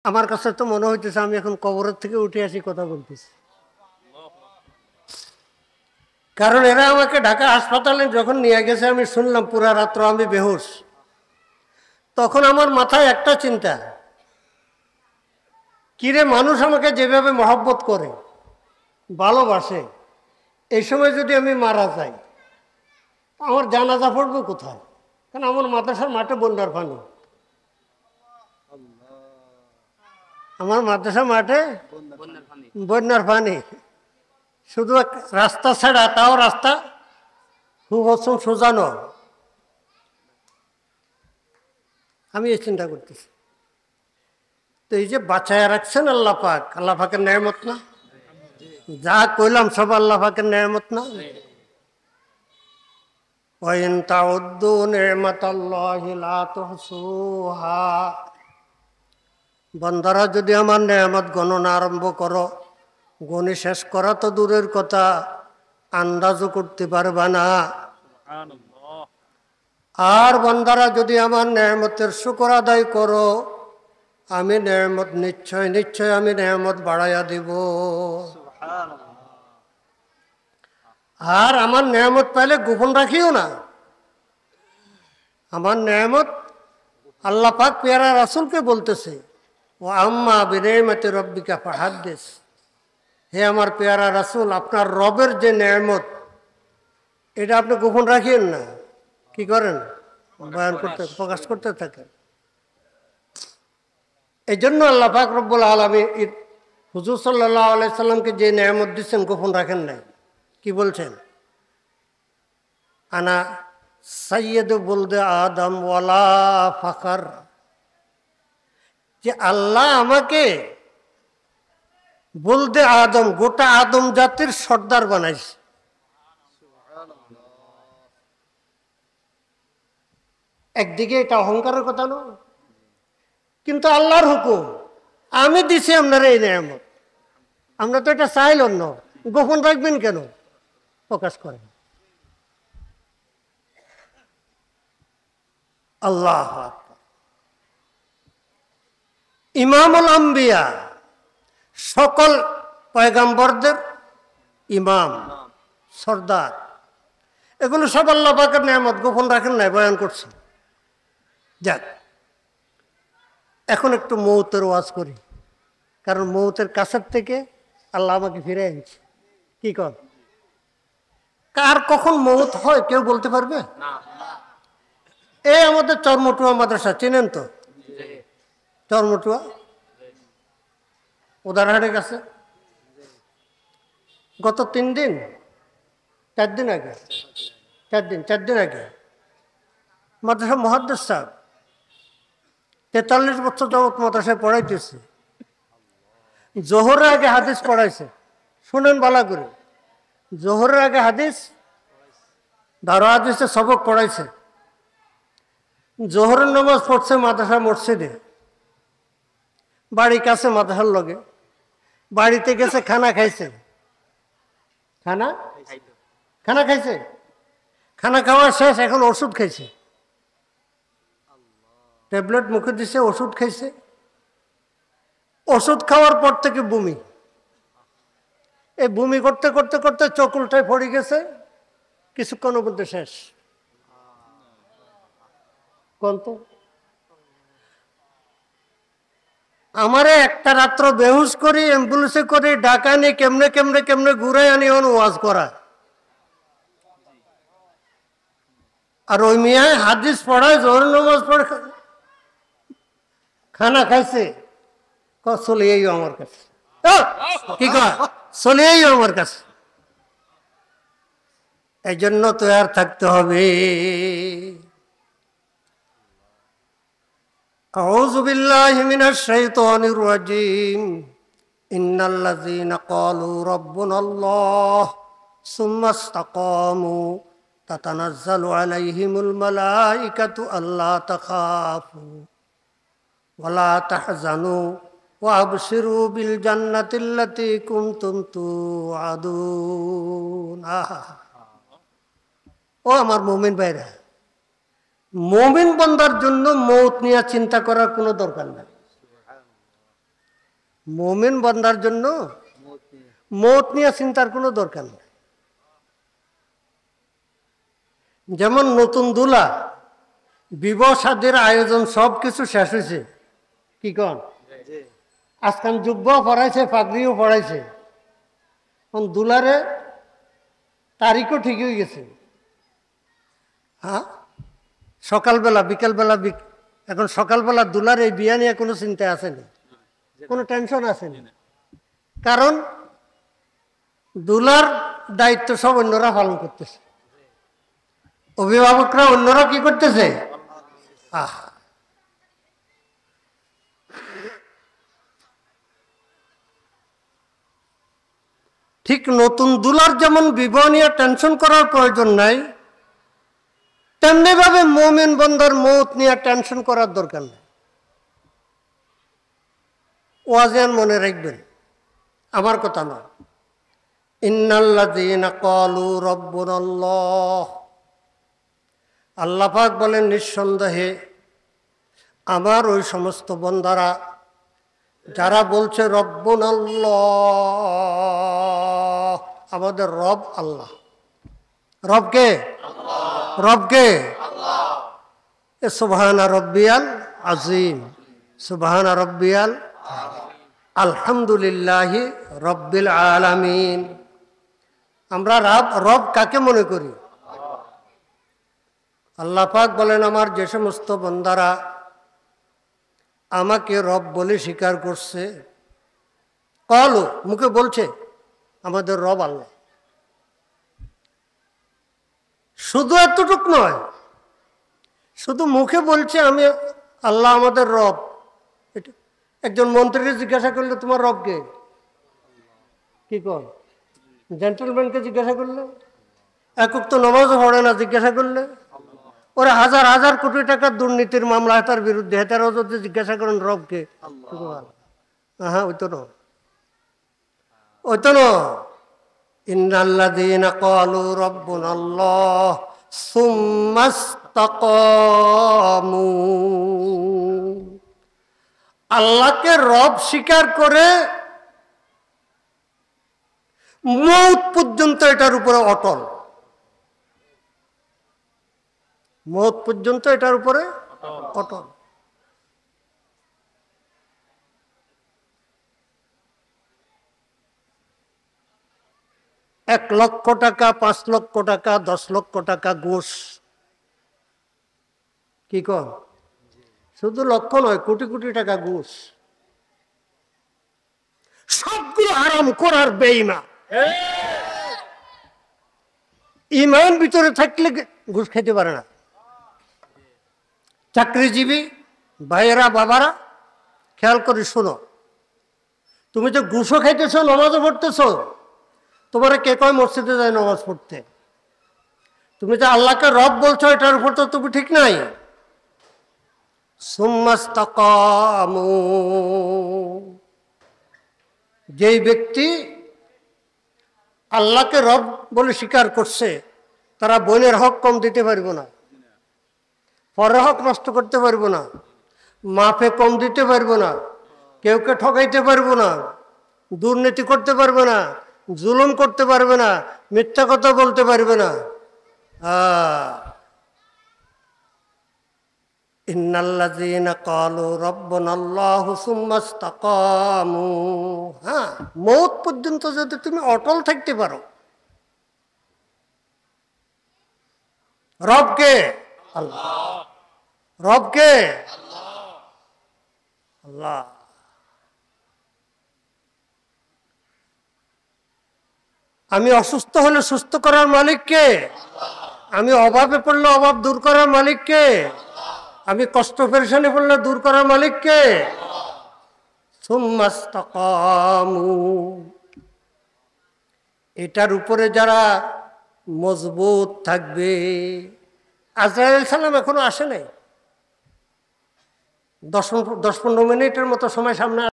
আমার কাছে তো মনে হইতেছে আমি এখন কবরের থেকে উঠে আসি কথা বলতেছি। কারণ এরা আমাকে ঢাকা হাসপাতালে যখন নিয়ে গেছে আমি শুনলাম পুরা রাত্র আমি বেহুশ। তখন আমার মাথায় একটা চিন্তা, কিরে মানুষ আমাকে যেভাবে মহব্বত করে ভালোবাসে, এই সময় যদি আমি মারা যাই আমার জানাজা পড়বে কোথায়? কারণ আমার মাদ্রাসার মাঠে বন্যার পানি, আমার মাদ্রাসার মাঠে বন্যার পানি, শুধু রাস্তা ছাড়া, তাও রাস্তা খুব সোজানো। আমি এই চিন্তা করতেছি। তো এই যে বাঁচায় রাখছেন আল্লাহ পাক, আল্লাহ পাকের নেয়ামত না? যা কইলাম সব আল্লাহ পাকের নেয়ামত না? ওয়াইন তাউদ্দু নি'মাতাল্লাহি লা তুহসুহা। বান্দারা যদি আমার নেয়ামত গণনা আরম্ভ করো, গণে শেষ করা তো দূরের কথা, আন্দাজও করতে পারবা না। আর বান্দারা যদি আমার নেয়ামতের শুকর আদায় করো, আমি নেয়ামত নিশ্চয় নিশ্চয় আমি নেয়ামত বাড়াইয়া দিব। আর আমার নেয়ামত পাইলে গোপন রাখিও না। আমার নেয়ামত আল্লাহ পাক পেয়ারা রাসূলকে বলতেছে, ও আম্মা বিনিয়ামতি রব্বিকা ফাহাদ্দিস। হে আমার পেয়ারা রাসূল, আপনার রবের যে নেয়ামত এটা আপনি গোপন রাখিয়েন না। কি করেন? বয়ান করতে, প্রকাশ করতে থাকেন। এই জন্য আল্লাহ পাক রব্বুল আলামিন হুজুর সাল্লাল্লাহু আলাইহি সাল্লামকে যে নেয়ামত দিচ্ছেন গোপন রাখেন নাই। কি বলছেন? আনা সাইয়্যিদু বুলদে আদম ওয়ালা ফাখর। যে আল্লাহ আমাকে বুলদে আদম, গোটা আদম জাতির সর্দার বানাইছে। একদিকে এটা অহংকারের কথা নয়, কিন্তু আল্লাহর হুকুম, আমি দিছি আপনার এই নেয়ামত। আমরা তো এটা চাইলাম না, গোপন রাখবেন কেন? প্রকাশ করেন। আল্লাহ ইমামুল আম্বিয়া, সকল পয়গাম্বরদের ইমাম, সর্দার, এগুলো সব আল্লাহ পাকের নেয়ামত, গোপন রাখেন নাই, বয়ান করছেন। যাক, এখন একটু মৌতের ওয়াজ করি, কারণ মৌতের কাছের থেকে আল্লাহ আমাকে ফিরে আনছে। কি কর, কার কখন মৌত হয় কেউ বলতে পারবে? এই আমাদের চরমটুয়া মাদ্রাসা চেনেন তো? চরমটুয়া উদারহাটের কাছে গত 3 দিন 4 দিন আগে, 4 দিন আগে মাদ্রাসা মুহাদ্দিস সাহেব 43 বছর যাবত মাদ্রাসায় পড়াইতেছে। জোহরের আগে হাদিস পড়াইছে, শুনেন ভালো করে। জোহরের আগে হাদিস, দারো হাদিসে সবক পড়াইছে। জোহরের নামাজ পড়ছে মাদ্রাসা মসজিদে, বাড়ির কাছে মাদ্রাসার লগে। বাড়িতে গেছে, খানা খাইছে, খানা খাইছে, খানা খাওয়া শেষ, এখন ওষুধ খাইছে, ট্যাবলেট মুখে দিছে, ওষুধ খাইছে। ওষুধ খাওয়ার পর থেকে বমি, এই বমি করতে করতে করতে চোখ উল্টায় পড়ে গেছে, কিছুক্ষণের মধ্যে শেষ। কোন তো আমারে একটা রাত্র বেহুশ করি, অ্যাম্বুলেন্সে করে ঢাকা নিয়ে কেমনে কেমনে কেমনে ঘুরে আনি ওয়াজ করা। আর ওই মিয়ায় হাদিস পড়ায়, জোহর নামাজ পড়ে, খানা খাইছে, চলে আইও আমার কাছে। কি কয়? চলে আইও আমার কাছে। এই জন্য তৈয়ার থাকতে হবে। আউযু বিল্লাহি মিনাশ শাইতানির রাজিম। ইন্নাল্লাযীনা ক্বালু রাব্বুনাল্লাহ সুম্মা ইসতাকামু তাতানাজ্জালু আলাইহিমুল মালাইকাতু আল্লা তাখাফু ওয়ালা তাহজানু ওয়া আবশিরু বিল জান্নাতিল্লাতী কুনতুম তুআদুন। ও আমার মুমিন ভাইরা, মুমিন বান্দার জন্য মৌত নিয়ে চিন্তা করার কোনো দরকার নাই। মুমিন বান্দার জন্য মওত নিয়ে চিন্তার কোনো দরকার নেই। যেমন নতুন দুলা, বিবাহ শাদীর আয়োজন সব কিছু শেষ হয়েছে, কি কন? আজকাল জুব্বাও পড়াইছে, পাগড়িও পড়াইছে, দুলারে তারিখও ঠিক হয়ে গেছে। হ্যাঁ, সকালবেলা বিকালবেলা, এখন সকালবেলা দুলার এই বিয়া নিয়ে কোনো চিন্তা আসেনি, কোনো টেনশন আসেনি। কারণ দুলার দায়িত্ব সব অন্যরা পালন করতেছে, অভিভাবকরা অন্যরা কি করতেছে। ঠিক নতুন দুলার যেমন বিবাহ নিয়ে টেনশন করার প্রয়োজন নাই, তেমনি ভাবে মুমিন বান্দার মওত নিয়ে টেনশন করার দরকার নেই। ওয়াজিয়ান মনে রাখবেন, আমার কথা নয়। ইন্নাল্লাযীনা ক্বালু রাব্বুনাল্লাহ, আল্লাহ পাক বলেন নিঃসন্দেহে আমার ওই সমস্ত বান্দারা যারা বলছে রব্বুনাল্লাহ, আমাদের রব আল্লাহ। রবকে? রবকে? সুবহানা রব্বিয়াল আযীম, সুবহানা রব্বিয়াল, আলহামদুলিল্লাহি রব্বিল আলামিন। আমরা রব কাকে মনে করি? আল্লাহ পাক বলেন আমার যে সমস্ত বান্দারা আমাকে রব বলে স্বীকার করছে, ক্বালু, মুখে বলছে আমাদের রব আল্লাহ। শুধু এতটুক নয়, শুধু মুখে বলছে আমি আল্লাহ আমাদের রব। একজন মন্ত্রীকে জিজ্ঞাসা করলে তোমার রব কে? কি কর? জেন্টলম্যানকে জিজ্ঞাসা করলে, একক তো নামাজও পড়ে না, জিজ্ঞাসা করলে ওরা হাজার হাজার কোটি টাকার দুর্নীতির মামলা তার বিরুদ্ধে, তারাও যদি জিজ্ঞাসা করেন রবকে, হ্যাঁ ওই তো না, ওই তো না। ইন্নাল্লাযীনা ক্বালু রাব্বুনাল্লাহ সুম্মা ইসতাকামু, আল্লাহকে রব স্বীকার করে মওত পর্যন্ত এটার উপরে অটল, মওত পর্যন্ত এটার উপরে অটল। এক লক্ষ টাকা, 5 লক্ষ টাকা, 10 লক্ষ টাকা ঘুষ, কি কর? শুধু লক্ষ নয়, কোটি কোটি টাকা ঘুষ, সবগুলো হারাম করার বেঈমান। ঈমান ভিতরে থাকলে ঘুষ খেতে পারে না। চাকরিজীবী ভাইয়েরা, বাবারা খেয়াল করে শোনো, তুমি তো ঘুষও খাইতেছ, নামাজও পড়তেছ, তোমার কে কয় মসজিদে যায় নামাজ পড়তে? তুমি যে আল্লাহকে রব বলছো, এটার উপর তো তুমি ঠিক নাই। সুম্মা ইসতাকামু, যেই ব্যক্তি আল্লাহকে রব বলে স্বীকার করছে, তারা বোনের হক কম দিতে পারবো না, পরের হক নষ্ট করতে পারবো না, মাফে কম দিতে পারবো না, কেউকে ঠকাইতে পারবো না, দুর্নীতি করতে পারবে না, জুলুম করতে পারবে না, মিথ্যা কথা বলতে পারবে না। ইন্নাল্লাযীনা ক্বালু রাব্বুনাল্লাহু সুম্মা ইসতাকামু, হ্যাঁ, মওত পর্যন্ত যদি তুমি অটল থাকতে পারো। রবকে? আল্লাহ। রবকে? আল্লাহ। আমি অসুস্থ হলে সুস্থ করার মালিক কে? আমি অভাবে পড়লে অভাব দূর করার মালিক কে? আমি কষ্ট পেরেশানি পড়লে দূর করার মালিক কে? সুম্মা ইসতাকামু, এটার উপরে যারা মজবুত থাকবে। আজরাইল সালাম এখনো আসে নাই, 10-15 মিনিটের মতো সময় সামনে